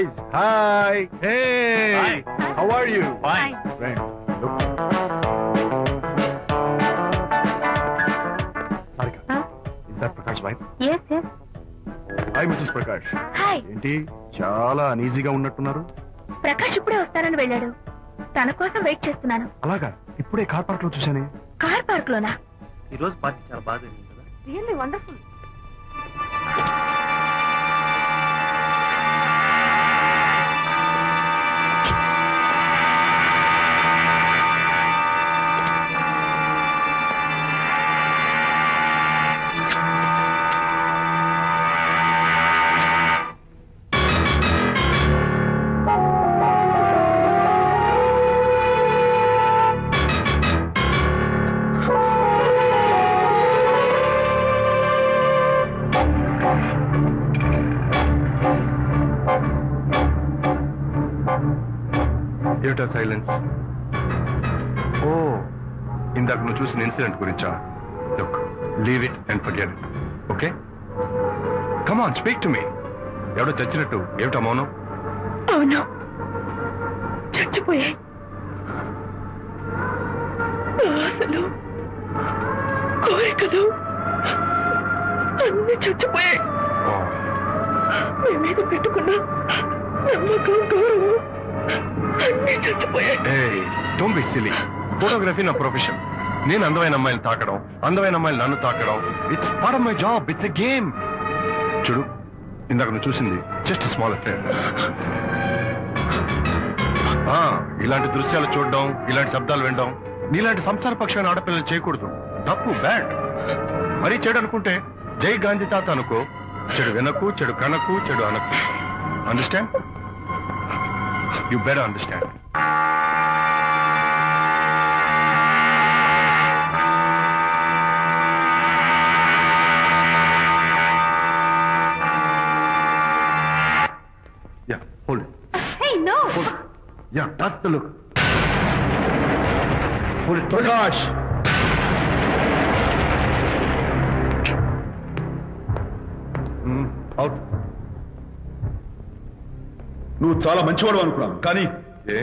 guys. Hi. Hey. Hi. How are you? Fine. Friends, look. Sarika. Huh? Is that Prakash's wife? Yes, yes. Hi, Mrs. Prakash. Hi. ఏంటి చాలా అనీజీగా ఉన్నట్టున్నారు? ప్రకాష్ ఇప్పుడే వస్తానని వెళ్ళాడు. తన కోసం వెయిట్ చేస్తున్నాను. అలాగా ఇప్పుడే కార్ పార్క్ లో చూశానే. కార్ పార్క్ లోనా? ఈ రోజు పార్టీ చాలా బాగా జరిగింది కదా. Really wonderful. ఏమిటా సైలెన్స్? ఓ, ఇందాక నువ్వు చూసిన ఇన్సిడెంట్ గురించా? Look, leave it and forget it. Okay, come on, speak to me. ఎవడో చచ్చినట్టు ఏమిటా మౌనం? అవును, చచ్చిపోయాయి. ఆశలు, కోరికలు అన్ని చచ్చిపోయాయి. మీ మీద పెట్టుకున్న నమ్మకం, గౌరవం అన్ని చచ్చిపోయాయి. Don't be silly. ఫోటోగ్రఫీ నా ప్రొఫెషన్. నేను అందమైన అమ్మాయిలు తాకడం, అందమైన అమ్మాయిలు నన్ను తాకడం, it's part of my job. It's a game. చూడు, ఇందాక నువ్వు చూసింది జస్ట్ స్మాల్ అఫేర్. ఇలాంటి దృశ్యాలు చూడడం, ఇలాంటి శబ్దాలు వినడం నీలాంటి సంసారపక్షమైన ఆడపిల్లలు చేయకూడదు. తప్పు, బ్యాడ్. మరీ చెడు అనుకుంటే జై గాంధీ తాత అనుకో. చెడు వినకు, చెడు కనకు, చెడు అనకు. Understand? You better understand. Yeah, hold it. Hey, no. Hold it. Yeah, that's the look. Hold it. Prakash! Out. నువ్వు చాలా మంచివాడు అనుకున్నాను, కానీ ఏ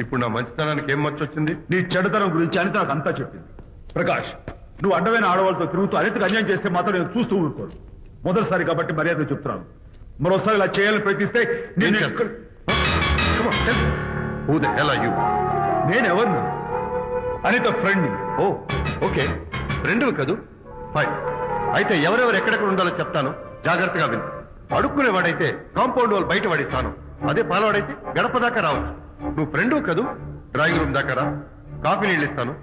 ఇప్పుడు నా మంచితనానికి ఏం మర్చొచ్చింది? నీ చెడుతనం గురించి అనిత నాకు అంతా చెప్పింది. ప్రకాష్, నువ్వు అడ్డమైన ఆడవాళ్ళతో తిరుగుతూ అనితకు అన్యాయం చేస్తే మాత్రం నేను చూస్తూ ఊరుకోను. మొదటిసారి కాబట్టి మర్యాద చెప్తున్నాను. మరోసారి ఇలా చేయాలని ప్రయత్నిస్తే నేను Who the hell are you? నేనెవరిని? అనిత ఫ్రెండ్. ఓ, ఓకే, ఫ్రెండ్ కదూ. ఫైన్. అయితే ఎవరెవరు ఎక్కడెక్కడ ఉండాలో చెప్తాను, జాగ్రత్తగా విను. అడుక్కునేవాడైతే కాంపౌండ్ వాళ్ళు బయట పడిస్తాను. అదే పాలవాడైతే గడప దాకా రావచ్చు. నువ్వు ఫ్రెండ్ కదూ, డ్రాయింగ్ రూమ్ దాకా రా. కాఫీ నీళ్ళు ఇస్తాను,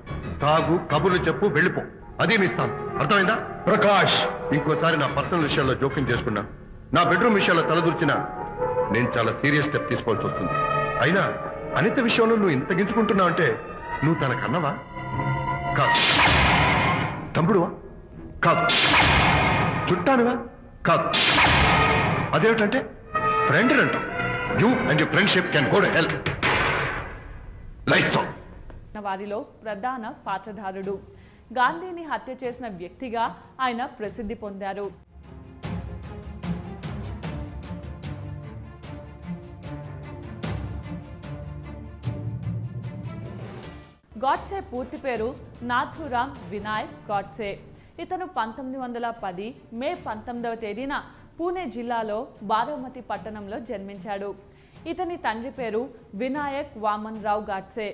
తాగు, కబుర్లు చెప్పు, వెళ్ళిపో. అదేమి ఇస్తాను. అర్థమైందా? ప్రకాష్, ఇంకోసారి నా పర్సనల్ విషయాల్లో జోక్యం చేసుకున్నా, నా బెడ్రూమ్ విషయాల్లో తలదూర్చినా నేను చాలా సీరియస్ స్టెప్ తీసుకోవాల్సి వస్తుంది. అయినా అనిత విషయంలో నువ్వు ఇంత గించుకుంటున్నావు అంటే నువ్వు తనకన్నవా? కాదు. తమ్ముడువా? కాదు. చుట్టానువా? కాదు. అదేమిటంటే ఫ్రెండ్ అంటాం. You and your friendship can go to hell. Lights on. వారిలో ప్రధాన పాత్రధారుడు. గాంధీని హత్య చేసిన వ్యక్తిగా ఆయన ప్రసిద్ధి పొందారు. గాడ్సే పూర్తి పేరు నాథూరామ్ వినాయక్ గాడ్సే. ఇతను 1910 మే 19వ తేదీన పూణే జిల్లాలో బారామతి పట్టణంలో జన్మించాడు. ఇతని తండ్రి పేరు వినాయక్ వామన్ రావు గాడ్సే.